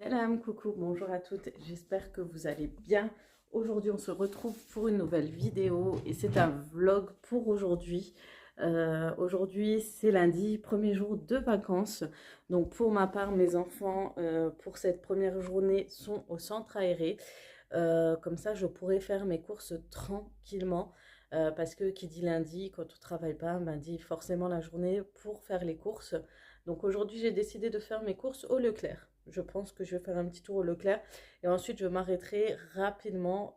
Salam, coucou, bonjour à toutes, j'espère que vous allez bien. Aujourd'hui, on se retrouve pour une nouvelle vidéo et c'est un vlog pour aujourd'hui. Aujourd'hui, c'est lundi, premier jour de vacances. Donc, pour ma part, mes enfants, pour cette première journée, sont au centre aéré. Comme ça, je pourrai faire mes courses tranquillement. Parce que qui dit lundi, quand on travaille pas, ben dit forcément la journée pour faire les courses. Donc aujourd'hui, j'ai décidé de faire mes courses au Leclerc. Je pense que je vais faire un petit tour au Leclerc et ensuite je m'arrêterai rapidement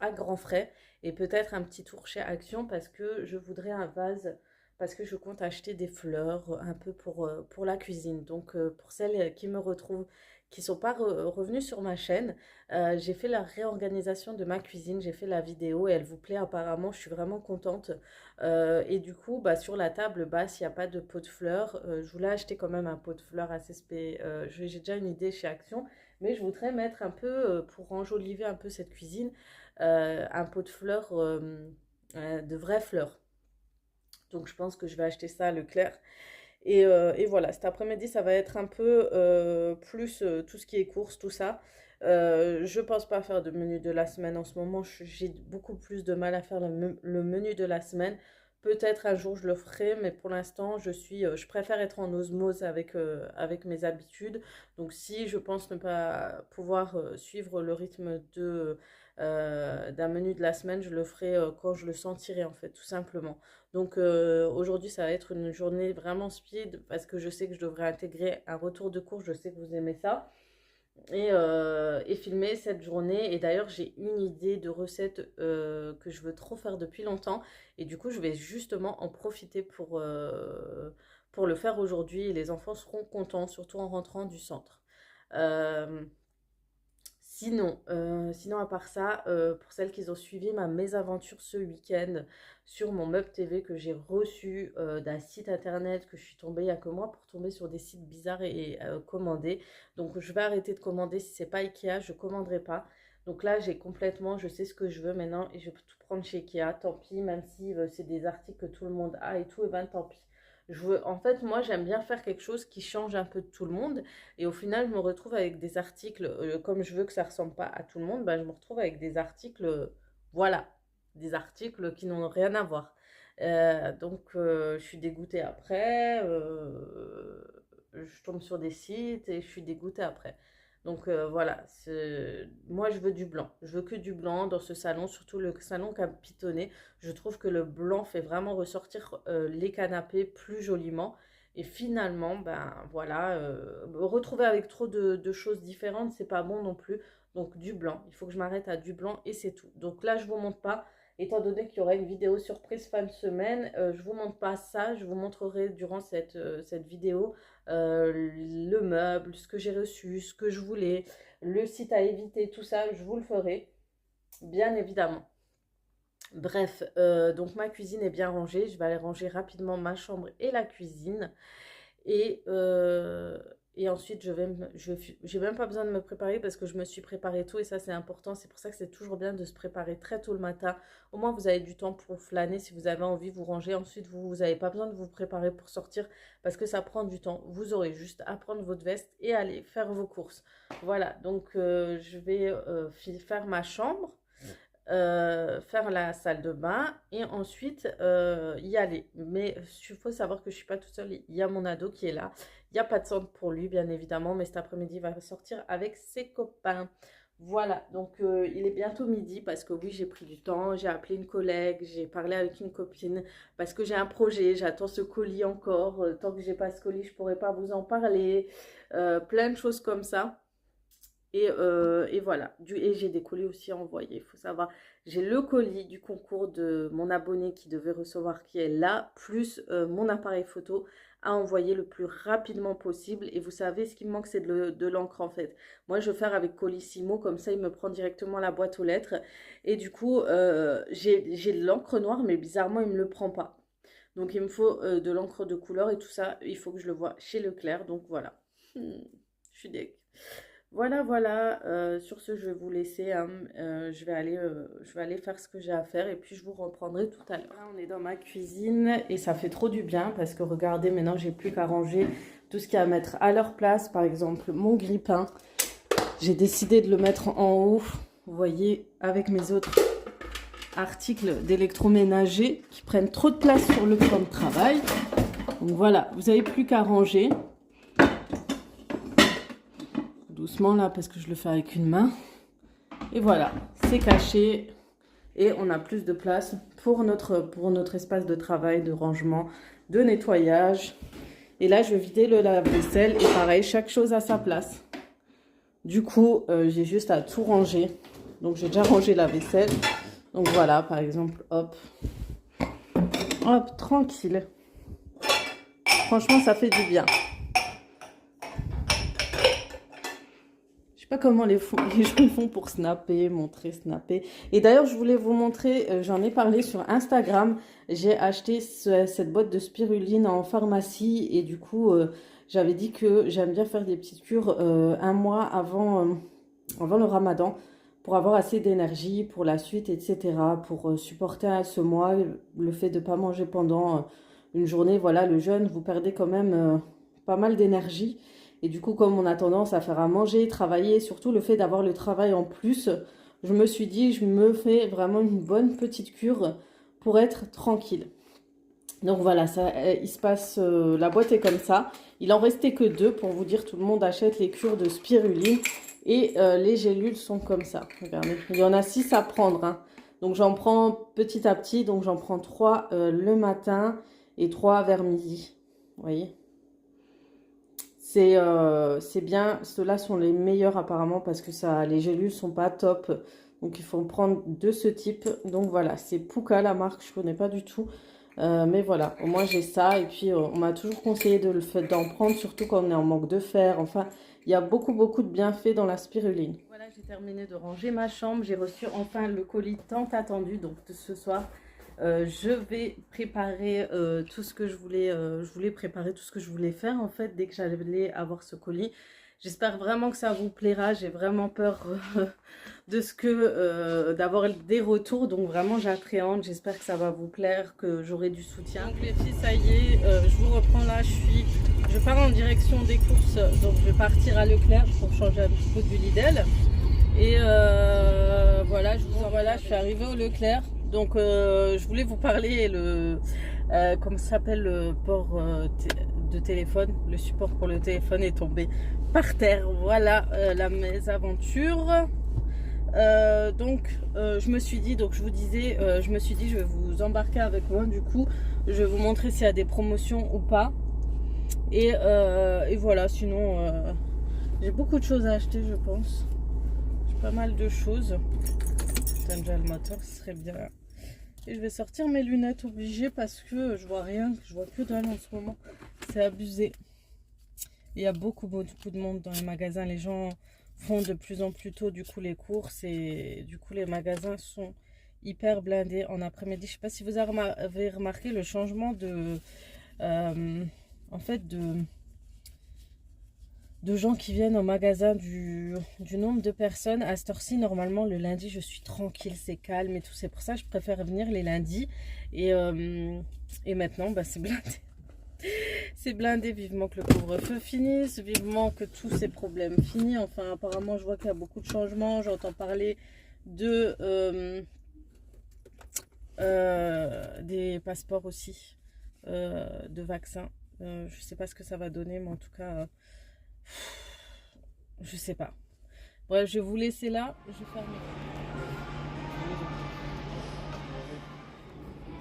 à Grand Frais et peut-être un petit tour chez Action parce que je voudrais un vase, parce que je compte acheter des fleurs un peu pour la cuisine. Donc pour celles qui me retrouvent, qui ne sont pas revenues sur ma chaîne, j'ai fait la réorganisation de ma cuisine, j'ai fait la vidéo et elle vous plaît apparemment, je suis vraiment contente. Et du coup, bah, sur la table basse, il n'y a pas de pot de fleurs. Je voulais acheter quand même un pot de fleurs assez spé. J'ai déjà une idée chez Action, mais je voudrais mettre un peu, pour enjoliver un peu cette cuisine, un pot de fleurs, de vraies fleurs. Donc je pense que je vais acheter ça à Leclerc. Et voilà, cet après-midi, ça va être un peu plus tout ce qui est course, tout ça. Je pense pas faire de menu de la semaine en ce moment. J'ai beaucoup plus de mal à faire le menu de la semaine. Peut-être un jour je le ferai, mais pour l'instant, je préfère être en osmose avec mes habitudes. Donc, si je pense ne pas pouvoir suivre le rythme d'un menu de la semaine, je le ferai quand je le sentirai, en fait, tout simplement. Donc aujourd'hui, ça va être une journée vraiment speed parce que je sais que je devrais intégrer un retour de cours. Je sais que vous aimez ça. Et filmer cette journée. Et d'ailleurs, j'ai une idée de recette que je veux trop faire depuis longtemps. Et du coup, je vais justement en profiter pour le faire aujourd'hui. Et les enfants seront contents, surtout en rentrant du centre. Euh, sinon, à part ça, pour celles qui ont suivi ma mésaventure ce week-end sur mon Meuble TV que j'ai reçu d'un site internet que je suis tombée il y a que moi pour tomber sur des sites bizarres et commander. Donc je vais arrêter de commander. Si c'est pas Ikea, je commanderai pas. Donc là, je sais ce que je veux maintenant et je peux tout prendre chez Ikea. Tant pis, même si c'est des articles que tout le monde a et tout, et ben tant pis. En fait, moi, j'aime bien faire quelque chose qui change un peu de tout le monde. Et au final, je me retrouve avec des articles, comme je veux que ça ressemble pas à tout le monde, bah, je me retrouve avec des articles, voilà, des articles qui n'ont rien à voir. Donc, je suis dégoûtée après, je tombe sur des sites et je suis dégoûtée après. Donc voilà, moi je veux du blanc. Je veux que du blanc dans ce salon, surtout le salon capitonné. Je trouve que le blanc fait vraiment ressortir les canapés plus joliment. Et finalement, ben voilà, me retrouver avec trop de choses différentes, c'est pas bon non plus. Donc du blanc, il faut que je m'arrête à du blanc et c'est tout. Donc là, je vous montre pas, étant donné qu'il y aura une vidéo surprise fin de semaine, je vous montre pas ça. Je vous montrerai durant cette vidéo le meuble, ce que j'ai reçu, ce que je voulais, le site à éviter, tout ça, je vous le ferai, bien évidemment. Bref, donc ma cuisine est bien rangée. Je vais aller ranger rapidement ma chambre et la cuisine. Et, euh, et ensuite, j'ai même pas besoin de me préparer parce que je me suis préparé tout et ça, c'est important. C'est pour ça que c'est toujours bien de se préparer très tôt le matin. Au moins, vous avez du temps pour flâner si vous avez envie, vous ranger. Ensuite, vous n'avez pas besoin de vous préparer pour sortir parce que ça prend du temps. Vous aurez juste à prendre votre veste et aller faire vos courses. Voilà, donc je vais faire ma chambre, faire la salle de bain et ensuite y aller. Mais il faut savoir que je suis pas toute seule, il y a mon ado qui est là. Il n'y a pas de centre pour lui, bien évidemment, mais cet après-midi, il va sortir avec ses copains. Voilà, donc il est bientôt midi parce que oui, j'ai pris du temps, j'ai appelé une collègue, j'ai parlé avec une copine parce que j'ai un projet, j'attends ce colis encore. Tant que j'ai pas ce colis, je pourrais pas vous en parler. Plein de choses comme ça. Et voilà, et j'ai des colis aussi à envoyer. Il faut savoir, j'ai le colis du concours de mon abonné qui devait recevoir, qui est là, plus mon appareil photo à envoyer le plus rapidement possible. Et vous savez, ce qui me manque, c'est de l'encre en fait. Moi, je vais faire avec Colissimo, comme ça, il me prend directement la boîte aux lettres. Et du coup, j'ai de l'encre noire, mais bizarrement, il ne me le prend pas. Donc, il me faut de l'encre de couleur et tout ça, il faut que je le voie chez Leclerc. Donc, voilà. Je suis deg. Voilà, voilà, sur ce, je vais vous laisser, hein, je vais aller faire ce que j'ai à faire et puis je vous reprendrai tout à l'heure. Là, on est dans ma cuisine et ça fait trop du bien parce que regardez, maintenant, j'ai plus qu'à ranger tout ce qu'il y a à mettre à leur place. Par exemple, mon grille-pain, j'ai décidé de le mettre en haut, vous voyez, avec mes autres articles d'électroménager qui prennent trop de place sur le plan de travail. Donc voilà, vous n'avez plus qu'à ranger. Doucement là parce que je le fais avec une main. Et voilà, c'est caché et on a plus de place pour notre espace de travail, de rangement, de nettoyage. Et là, je vais vider le lave-vaisselle et pareil, chaque chose à sa place. Du coup, j'ai juste à tout ranger. Donc, j'ai déjà rangé la vaisselle. Donc voilà, par exemple, hop. Hop, tranquille. Franchement, ça fait du bien. Je sais pas comment les gens font pour snapper, montrer, snapper. Et d'ailleurs, je voulais vous montrer, j'en ai parlé sur Instagram. J'ai acheté cette boîte de spiruline en pharmacie. Et du coup, j'avais dit que j'aime bien faire des petites cures un mois avant le ramadan. Pour avoir assez d'énergie pour la suite, etc. Pour supporter ce mois, le fait de ne pas manger pendant une journée. Voilà, le jeûne, vous perdez quand même pas mal d'énergie. Et du coup, comme on a tendance à faire à manger, travailler, surtout le fait d'avoir le travail en plus, je me suis dit, je me fais vraiment une bonne petite cure pour être tranquille. Donc voilà, ça, il se passe, la boîte est comme ça. Il en restait que 2 pour vous dire, tout le monde achète les cures de spiruline. Et les gélules sont comme ça. Regardez, il y en a 6 à prendre. Hein. Donc j'en prends petit à petit. Donc j'en prends 3 le matin et 3 vers midi. Vous voyez, c'est bien. Ceux-là sont les meilleurs apparemment parce que les gélules sont pas top. Donc il faut prendre de ce type. Donc voilà, c'est Puka la marque, je connais pas du tout. Mais voilà, au moins j'ai ça. Et puis on m'a toujours conseillé d'en prendre, surtout quand on est en manque de fer. Enfin, il y a beaucoup de bienfaits dans la spiruline. Voilà, j'ai terminé de ranger ma chambre. J'ai reçu enfin le colis tant attendu. Donc ce soir, je vais préparer tout ce que je voulais préparer tout ce que je voulais faire en fait dès que j'allais avoir ce colis. J'espère vraiment que ça vous plaira. J'ai vraiment peur de d'avoir des retours. Donc vraiment, j'appréhende. J'espère que ça va vous plaire, que j'aurai du soutien. Donc les filles, ça y est, je vous reprends là. Je pars en direction des courses. Donc je vais partir à Leclerc pour changer un petit peu du Lidl. Et voilà, je suis arrivée au Leclerc. Donc je voulais vous parler comment ça s'appelle le port de téléphone. Le support pour le téléphone est tombé par terre. Voilà la mésaventure. Donc je me suis dit, donc je vous disais, je me suis dit je vais vous embarquer avec moi. Du coup, je vais vous montrer s'il y a des promotions ou pas. Et voilà, sinon j'ai beaucoup de choses à acheter, je pense. J'ai pas mal de choses. Putain, déjà le moteur, ce serait bien. Et je vais sortir mes lunettes obligées parce que je vois rien, je vois que dalle en ce moment. C'est abusé. Il y a beaucoup de monde dans les magasins. Les gens font de plus en plus tôt du coup les courses et du coup les magasins sont hyper blindés en après-midi. Je sais pas si vous avez remarqué le changement en fait de gens qui viennent au magasin, du nombre de personnes. À cette heure-ci, normalement, le lundi, je suis tranquille, c'est calme et tout. C'est pour ça que je préfère venir les lundis. Et maintenant, bah, c'est blindé. C'est blindé, vivement que le couvre-feu finisse, vivement que tous ces problèmes finissent. Enfin, apparemment, je vois qu'il y a beaucoup de changements. J'entends parler des passeports aussi, de vaccins. Je sais pas ce que ça va donner, mais en tout cas... je sais pas. Bref, je vais vous laisser là. Je vais faire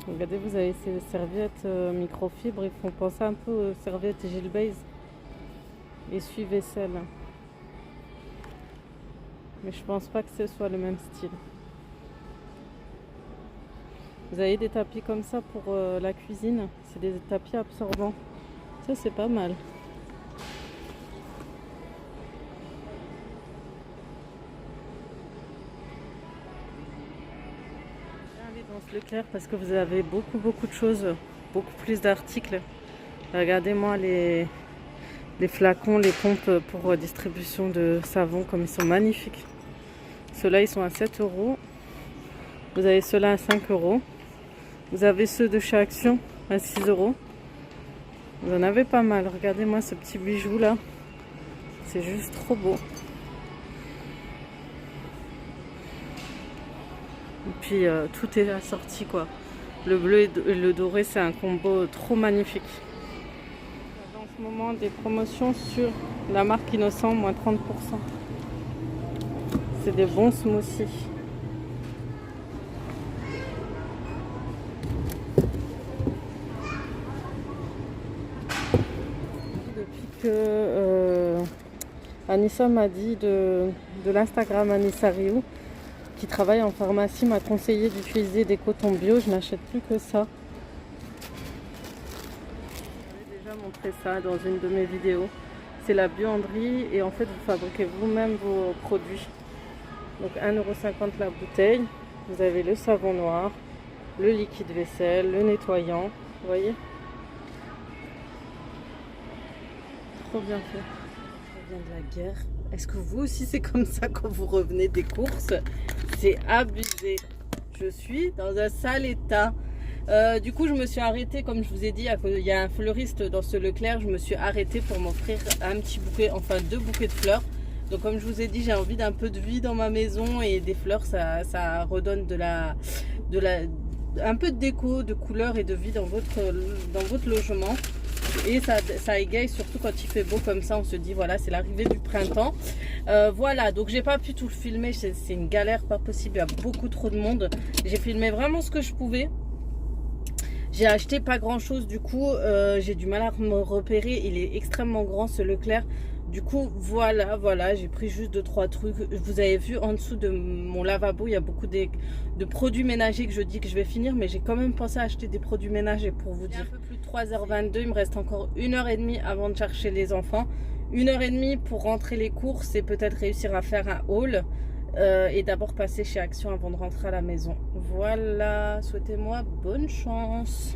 Regardez, vous avez ces serviettes microfibres. Ils font penser un peu aux serviettes Gilles Base. Essuie-vaisselle. Mais je pense pas que ce soit le même style. Vous avez des tapis comme ça pour la cuisine. C'est des tapis absorbants. Ça, c'est pas mal. Leclerc parce que vous avez beaucoup de choses, beaucoup plus d'articles. Regardez-moi les flacons, les pompes pour distribution de savon, comme ils sont magnifiques. Ceux-là, ils sont à 7 euros. Vous avez ceux-là à 5 euros. Vous avez ceux de chez Action à 6 euros. Vous en avez pas mal. Regardez-moi ce petit bijou là. C'est juste trop beau. Et puis tout est assorti quoi. Le bleu et le doré, c'est un combo trop magnifique. En ce moment, des promotions sur la marque Innocent, moins 30%. C'est des bons smoothies. Depuis que Anissa m'a dit de l'Instagram Anissa Riou, qui travaille en pharmacie, m'a conseillé d'utiliser des cotons bio. Je n'achète plus que ça. J'avais déjà montré ça dans une de mes vidéos. C'est la buanderie et en fait vous fabriquez vous-même vos produits. Donc 1,50 € la bouteille. Vous avez le savon noir, le liquide vaisselle, le nettoyant. Vous voyez? Trop bien fait. Ça vient de la guerre. Est-ce que vous aussi c'est comme ça quand vous revenez des courses? C'est abusé. Je suis dans un sale état. Du coup je me suis arrêtée, comme je vous ai dit, il y a un fleuriste dans ce Leclerc. Je me suis arrêtée pour m'offrir un petit bouquet, enfin 2 bouquets de fleurs. Donc comme je vous ai dit, j'ai envie d'un peu de vie dans ma maison et des fleurs ça redonne un peu de déco, de couleur et de vie dans votre logement. Et ça égaye, surtout quand il fait beau comme ça, on se dit voilà, c'est l'arrivée du printemps. Voilà, donc j'ai pas pu tout filmer, c'est une galère pas possible, il y a beaucoup trop de monde. J'ai filmé vraiment ce que je pouvais. J'ai acheté pas grand chose, du coup j'ai du mal à me repérer, il est extrêmement grand ce Leclerc. Du coup voilà, j'ai pris juste 2-3 trucs. Vous avez vu en dessous de mon lavabo, il y a beaucoup de produits ménagers que je dis que je vais finir, mais j'ai quand même pensé à acheter des produits ménagers pour vous dire. Un peu plus de 3h22, il me reste encore 1h30 avant de chercher les enfants. 1h30 pour rentrer les courses et peut-être réussir à faire un haul. Et d'abord passer chez Action avant de rentrer à la maison. Voilà, souhaitez-moi bonne chance.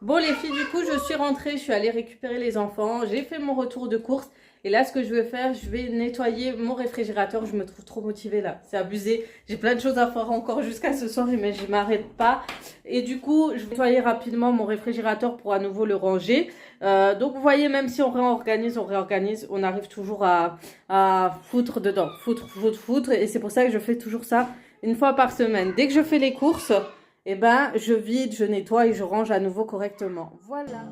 Bon les filles, du coup je suis rentrée, je suis allée récupérer les enfants, j'ai fait mon retour de course et là ce que je vais faire, je vais nettoyer mon réfrigérateur. Je me trouve trop motivée là, c'est abusé, j'ai plein de choses à faire encore jusqu'à ce soir mais je m'arrête pas. Et du coup je vais nettoyer rapidement mon réfrigérateur pour à nouveau le ranger. Donc vous voyez, même si on réorganise, on arrive toujours à foutre dedans, foutre, et c'est pour ça que je fais toujours ça une fois par semaine. Dès que je fais les courses, eh ben, je vide, je nettoie et je range à nouveau correctement. Voilà.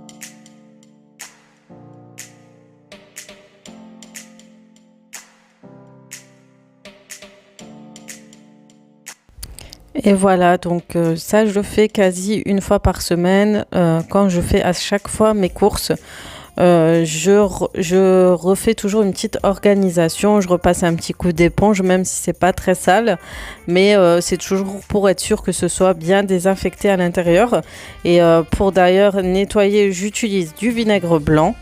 Et voilà, donc ça je le fais quasi une fois par semaine quand je fais à chaque fois mes courses. je refais toujours une petite organisation, je repasse un petit coup d'éponge, même si c'est pas très sale, mais c'est toujours pour être sûr que ce soit bien désinfecté à l'intérieur. Et pour d'ailleurs nettoyer, j'utilise du vinaigre blanc.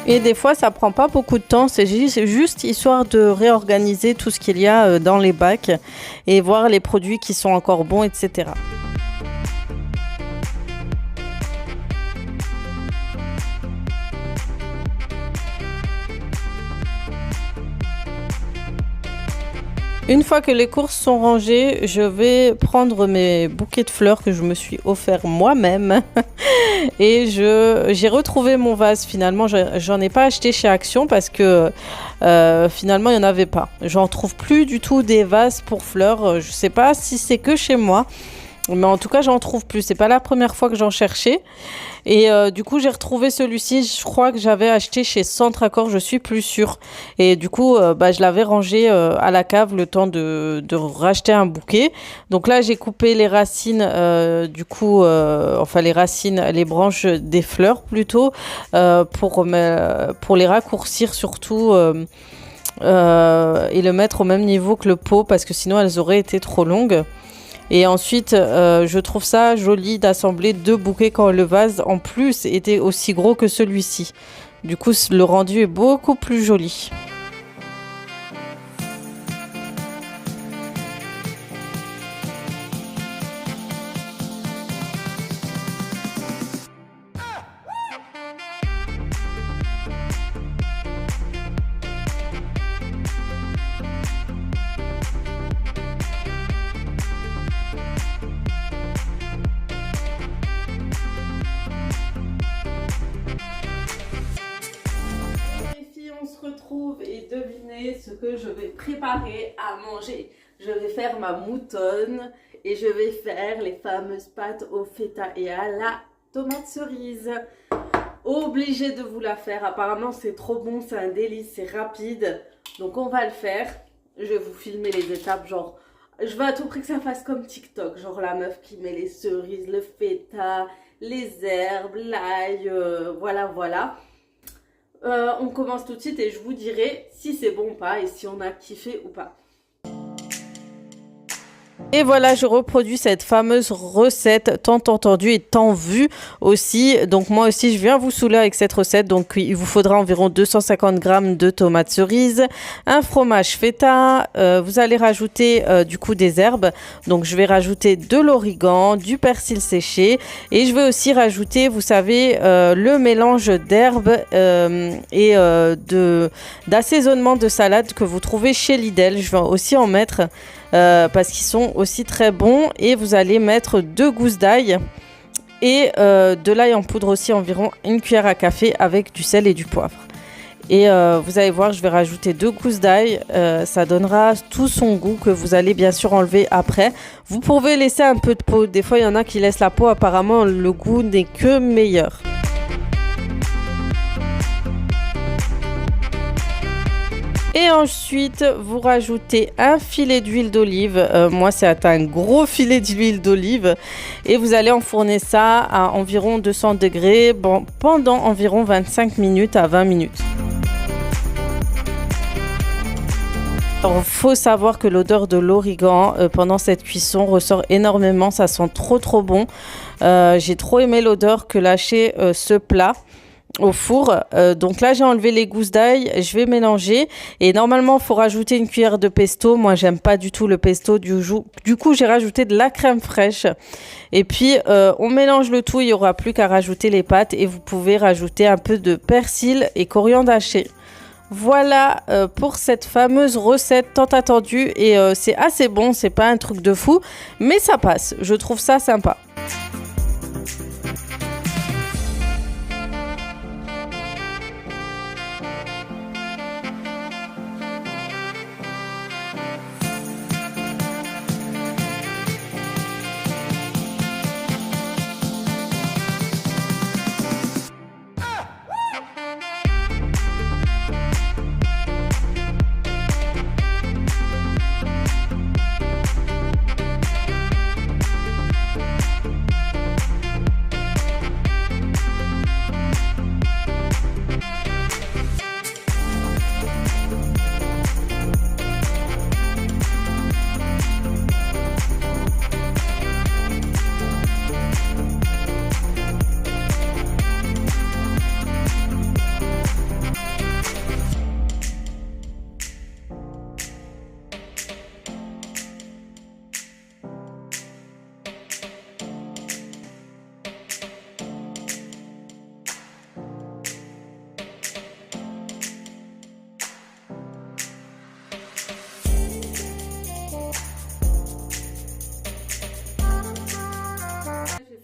Et des fois, ça prend pas beaucoup de temps, c'est juste histoire de réorganiser tout ce qu'il y a dans les bacs et voir les produits qui sont encore bons, etc. Une fois que les courses sont rangées, je vais prendre mes bouquets de fleurs que je me suis offert moi-même et j'ai retrouvé mon vase finalement. J'en ai pas acheté chez Action parce que finalement il n'y en avait pas. J'en trouve plus du tout des vases pour fleurs. Je sais pas si c'est que chez moi. Mais en tout cas, j'en trouve plus. C'est pas la première fois que j'en cherchais. Et du coup, j'ai retrouvé celui-ci. Je crois que j'avais acheté chez Centre Accord, je suis plus sûre. Et du coup, je l'avais rangé à la cave le temps de racheter un bouquet. Donc là, j'ai coupé les racines, enfin les racines, les branches des fleurs plutôt, pour les raccourcir surtout. Et le mettre au même niveau que le pot parce que sinon elles auraient été trop longues. Et ensuite, je trouve ça joli d'assembler deux bouquets quand le vase, en plus, était aussi gros que celui-ci. Du coup, le rendu est beaucoup plus joli. On se retrouve et devinez ce que je vais préparer à manger. Je vais faire ma moutonne et je vais faire les fameuses pâtes au feta et à la tomate cerise. Obligée de vous la faire. Apparemment, c'est trop bon, c'est un délice, c'est rapide. Donc, on va le faire. Je vais vous filmer les étapes. Genre, je veux à tout prix que ça fasse comme TikTok. Genre, la meuf qui met les cerises, le feta, les herbes, l'ail, voilà, voilà. On commence tout de suite et je vous dirai si c'est bon ou pas et si on a kiffé ou pas. Et voilà, je reproduis cette fameuse recette tant entendue et tant vue aussi. Donc moi aussi, je viens vous saouler avec cette recette. Donc il vous faudra environ 250 g de tomates cerises, un fromage feta. Vous allez rajouter du coup des herbes. Donc je vais rajouter de l'origan, du persil séché. Et je vais aussi rajouter, vous savez, le mélange d'herbes et d'assaisonnement de salade que vous trouvez chez Lidl. Je vais aussi en mettre... parce qu'ils sont aussi très bons. Et vous allez mettre 2 gousses d'ail et de l'ail en poudre aussi, environ 1 cuillère à café avec du sel et du poivre. Et vous allez voir, je vais rajouter 2 gousses d'ail. Ça donnera tout son goût que vous allez bien sûr enlever après. Vous pouvez laisser un peu de peau. Des fois, il y en a qui laissent la peau. Apparemment, le goût n'est que meilleur. Et ensuite, vous rajoutez un filet d'huile d'olive. Moi, c'est un gros filet d'huile d'olive. Et vous allez enfourner ça à environ 200 degrés pendant environ 25 minutes à 20 minutes. Alors, faut savoir que l'odeur de l'origan pendant cette cuisson ressort énormément. Ça sent trop bon. J'ai trop aimé l'odeur que lâchait ce plat au four. Donc là, j'ai enlevé les gousses d'ail, je vais mélanger et normalement, il faut rajouter une cuillère de pesto. Moi, j'aime pas du tout le pesto. Du coup, j'ai rajouté de la crème fraîche et puis on mélange le tout. Il n'y aura plus qu'à rajouter les pâtes et vous pouvez rajouter un peu de persil et coriandre haché. Voilà pour cette fameuse recette tant attendue et c'est assez bon, c'est pas un truc de fou, mais ça passe. Je trouve ça sympa.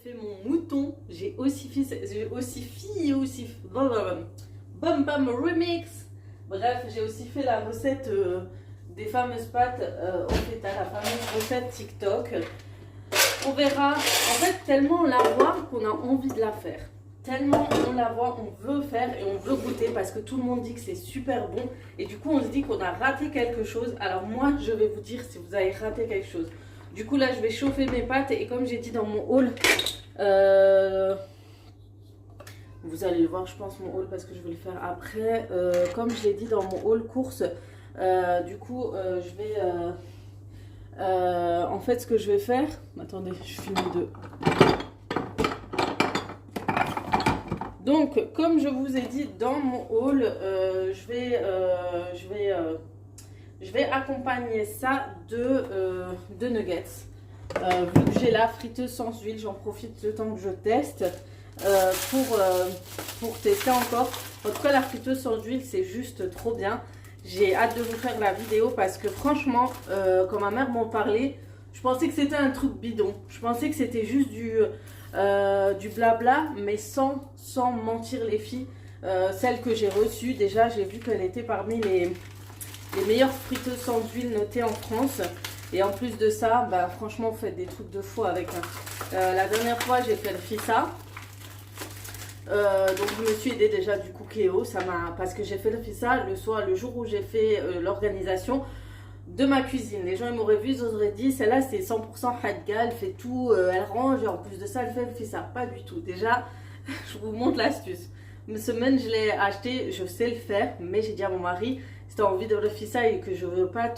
fait mon mouton. J'ai aussi Bam Bam Remix. Bref, j'ai aussi fait la recette des fameuses pâtes au feta, la fameuse recette TikTok. On verra. En fait, tellement on la voit qu'on a envie de la faire. Tellement on la voit, on veut faire et on veut goûter parce que tout le monde dit que c'est super bon. Et du coup, on se dit qu'on a raté quelque chose. Alors moi, je vais vous dire si vous avez raté quelque chose. Du coup, là, je vais chauffer mes pâtes et comme j'ai dit dans mon haul, vous allez le voir, je pense, mon haul parce que je vais le faire après. Comme je l'ai dit dans mon haul course, du coup, je vais... en fait, ce que je vais faire... Attendez, je finis de... Donc, comme je vous ai dit dans mon haul, je vais accompagner ça de nuggets. Vu que j'ai la friteuse sans huile, j'en profite le temps que je teste pour tester encore. En tout cas, la friteuse sans huile, c'est juste trop bien. J'ai hâte de vous faire la vidéo parce que franchement, quand ma mère m'en parlait, je pensais que c'était un truc bidon. Je pensais que c'était juste du blabla, mais sans mentir les filles. Celle que j'ai reçue, déjà, j'ai vu qu'elle était parmi les meilleures friteuses sans huile notées en France. Et en plus de ça, bah, franchement, vous faites des trucs de fou avec. La dernière fois, j'ai fait le fissa. Donc je me suis aidée déjà du Cookéo, parce que j'ai fait le fissa le jour où j'ai fait l'organisation de ma cuisine. Les gens ils m'auraient vu, ils auraient dit celle-là c'est 100% Hadga, elle fait tout, elle range et en plus de ça elle fait le fissa. Pas du tout. Déjà, je vous montre l'astuce. Une semaine je l'ai acheté, je sais le faire, mais j'ai dit à mon mari, si tu as envie de le fissa et que je veux pas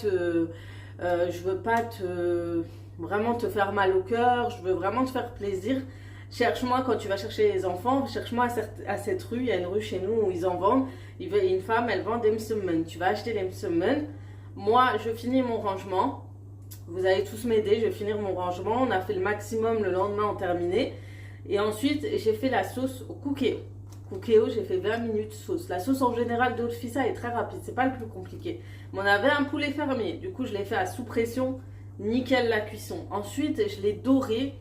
vraiment te faire mal au cœur, je veux vraiment te faire plaisir. Cherche-moi quand tu vas chercher les enfants, cherche-moi à cette rue, il y a une rue chez nous où ils en vendent. Il y a une femme, elle vend des msemen. Tu vas acheter des msemen. Moi, je finis mon rangement. Vous allez tous m'aider, je vais finir mon rangement. On a fait le maximum, le lendemain on terminé. Et ensuite, j'ai fait la sauce au Cookéo. Cookéo, j'ai fait 20 minutes sauce. La sauce en général de fissa est très rapide, c'est pas le plus compliqué. Mais on avait un poulet fermier, du coup je l'ai fait à sous pression, nickel la cuisson. Ensuite, je l'ai doré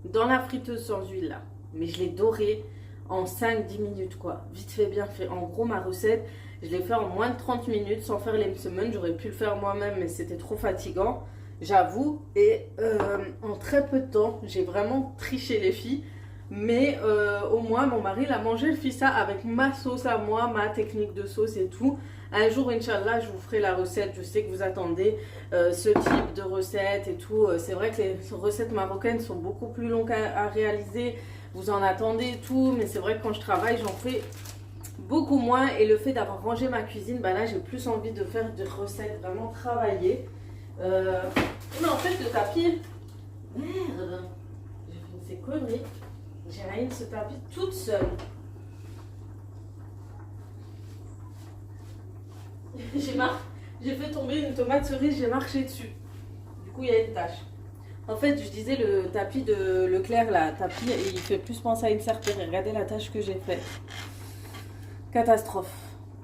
dans la friteuse sans huile là. Mais je l'ai doré en 5-10 minutes quoi. Vite fait, bien fait. En gros, ma recette, je l'ai fait en moins de 30 minutes sans faire les msemen. J'aurais pu le faire moi-même, mais c'était trop fatigant, j'avoue. Et en très peu de temps, j'ai vraiment triché les filles. Mais au moins, mon mari l'a mangé le fissa avec ma sauce à moi, ma technique de sauce et tout. Un jour, Inch'Allah, je vous ferai la recette. Je sais que vous attendez ce type de recette et tout. C'est vrai que les recettes marocaines sont beaucoup plus longues à réaliser. Vous en attendez et tout. Mais c'est vrai que quand je travaille, j'en fais beaucoup moins. Et le fait d'avoir rangé ma cuisine, bah là, j'ai plus envie de faire des recettes vraiment travaillées. Mais en fait, le tapis... Merde, j'ai fait ces conneries. J'ai rien de ce tapis toute seule. J'ai fait tomber une tomate cerise, j'ai marché dessus. Du coup, il y a une tache. En fait, je disais le tapis de Leclerc, là, tapis, il fait plus penser à une serpillière. Et regardez la tache que j'ai faite. Catastrophe.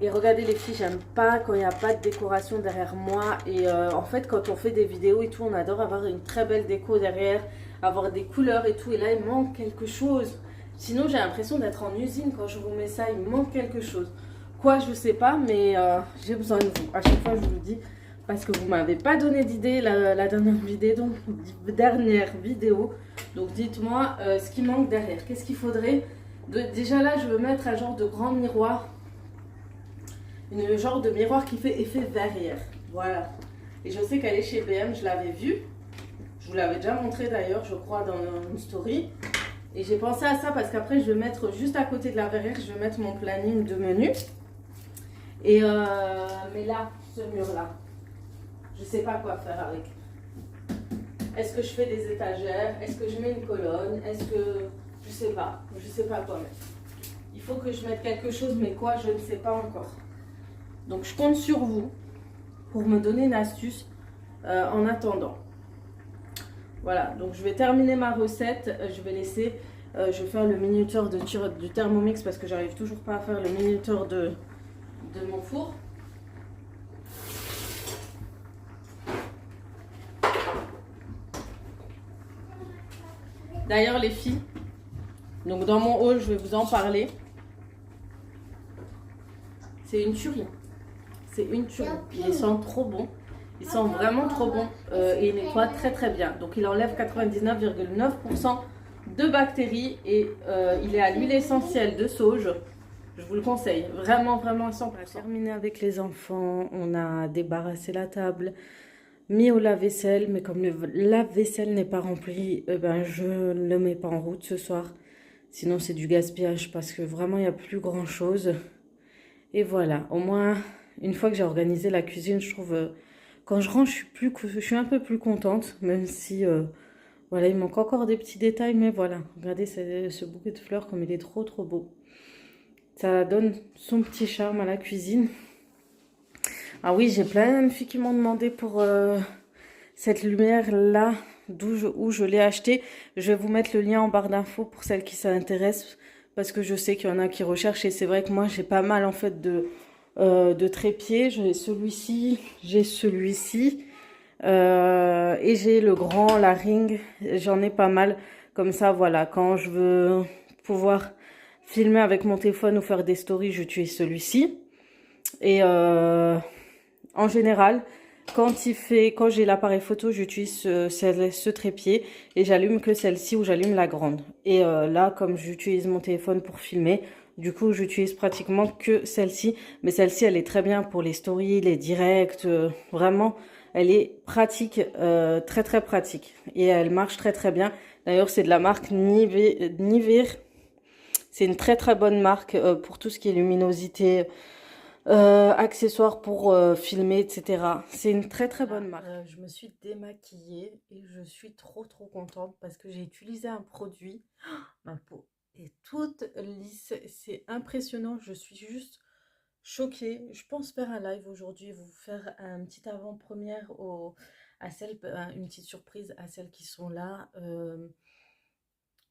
Et regardez les filles, j'aime pas quand il n'y a pas de décoration derrière moi. Et en fait, quand on fait des vidéos et tout, on adore avoir une très belle déco derrière, avoir des couleurs et tout. Et là, il manque quelque chose. Sinon, j'ai l'impression d'être en usine quand je vous mets ça. Il manque quelque chose. Quoi, je sais pas, mais j'ai besoin de vous. À chaque fois, je vous le dis, parce que vous m'avez pas donné d'idée la dernière vidéo. Donc, dites-moi ce qui manque derrière. Qu'est-ce qu'il faudrait déjà là, je veux mettre un genre de grand miroir. Une genre de miroir qui fait effet verrière. Voilà. Et je sais qu'elle est chez BM, je l'avais vue. Je vous l'avais déjà montré d'ailleurs, je crois, dans une story. Et j'ai pensé à ça parce qu'après, je vais mettre juste à côté de la verrière, je vais mettre mon planning de menu. Et mais là, ce mur-là, je sais pas quoi faire avec. Est-ce que je fais des étagères? Est-ce que je mets une colonne? Est-ce que... Je sais pas quoi mettre. Il faut que je mette quelque chose, mais quoi, je ne sais pas encore. Donc je compte sur vous pour me donner une astuce en attendant. Voilà, donc je vais terminer ma recette. Je vais laisser, je vais faire le minuteur du Thermomix parce que j'arrive toujours pas à faire le minuteur de mon four. D'ailleurs les filles, Donc dans mon haul, je vais vous en parler. C'est une tuerie. C'est une tuerie. Ils sont trop bons. Ils sont vraiment trop bons. Et ils nettoient très très bien. Donc il enlève 99,9% de bactéries. Et il est à l'huile essentielle de sauge. Je vous le conseille. Vraiment, vraiment à 100%. On a terminé avec les enfants. On a débarrassé la table. Mis au lave-vaisselle. Mais comme le lave-vaisselle n'est pas rempli, ben, je ne le mets pas en route ce soir. Sinon c'est du gaspillage parce que vraiment il n'y a plus grand chose. Et voilà, au moins une fois que j'ai organisé la cuisine, je trouve quand je range je suis un peu plus contente, même si voilà, il manque encore des petits détails, mais voilà, regardez ce bouquet de fleurs comme il est trop trop beau. Ça donne son petit charme à la cuisine. Ah oui, j'ai plein de filles qui m'ont demandé pour cette lumière là où je l'ai achetée. Je vais vous mettre le lien en barre d'infos pour celles qui s'intéressent parce que je sais qu'il y en a qui recherchent et c'est vrai que moi j'ai pas mal en fait de trépieds. J'ai celui-ci, et j'ai le grand, la ring. J'en ai pas mal comme ça. Voilà, quand je veux pouvoir filmer avec mon téléphone ou faire des stories, j'utilise celui-ci. Et en général, quand j'ai l'appareil photo, j'utilise ce trépied et j'allume que celle-ci ou j'allume la grande. Et là, comme j'utilise mon téléphone pour filmer, du coup, j'utilise pratiquement que celle-ci. Mais celle-ci, elle est très bien pour les stories, les directs. Vraiment, elle est pratique, très très pratique. Et elle marche très très bien. D'ailleurs, c'est de la marque Niver. C'est une très très bonne marque pour tout ce qui est luminosité, accessoires pour filmer, etc. C'est une très très bonne marque. Je me suis démaquillée et je suis trop trop contente parce que j'ai utilisé un produit. Ma peau est toute lisse, c'est impressionnant, je suis juste choquée. Je pense faire un live aujourd'hui, vous faire un petit avant-première une petite surprise à celles qui sont là,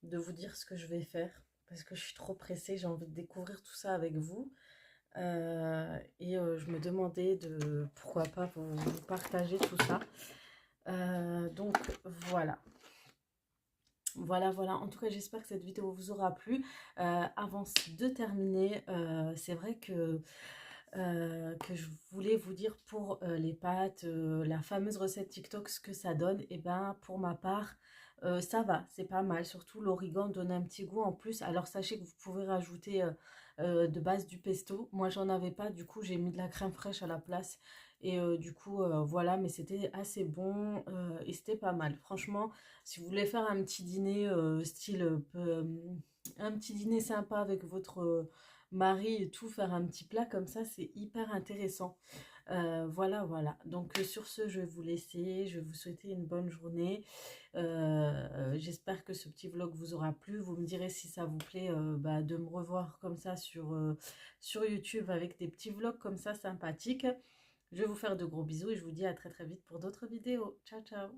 de vous dire ce que je vais faire parce que je suis trop pressée, j'ai envie de découvrir tout ça avec vous. Je me demandais de pourquoi pas vous partager tout ça. Donc voilà. Voilà. En tout cas, j'espère que cette vidéo vous aura plu. Avant de terminer, c'est vrai que je voulais vous dire pour les pâtes, la fameuse recette TikTok, ce que ça donne. Et ben pour ma part, ça va, c'est pas mal. Surtout l'origan donne un petit goût en plus. Alors sachez que vous pouvez rajouter de base du pesto. Moi j'en avais pas, du coup j'ai mis de la crème fraîche à la place. Et du coup voilà, mais c'était assez bon et c'était pas mal. Franchement, si vous voulez faire un petit dîner un petit dîner sympa avec votre mari et tout, faire un petit plat comme ça, c'est hyper intéressant. Voilà. Donc sur ce, je vais vous laisser. Je vais vous souhaiter une bonne journée. J'espère que ce petit vlog vous aura plu. Vous me direz si ça vous plaît de me revoir comme ça sur YouTube avec des petits vlogs comme ça sympathiques. Je vais vous faire de gros bisous et je vous dis à très très vite pour d'autres vidéos. Ciao, ciao!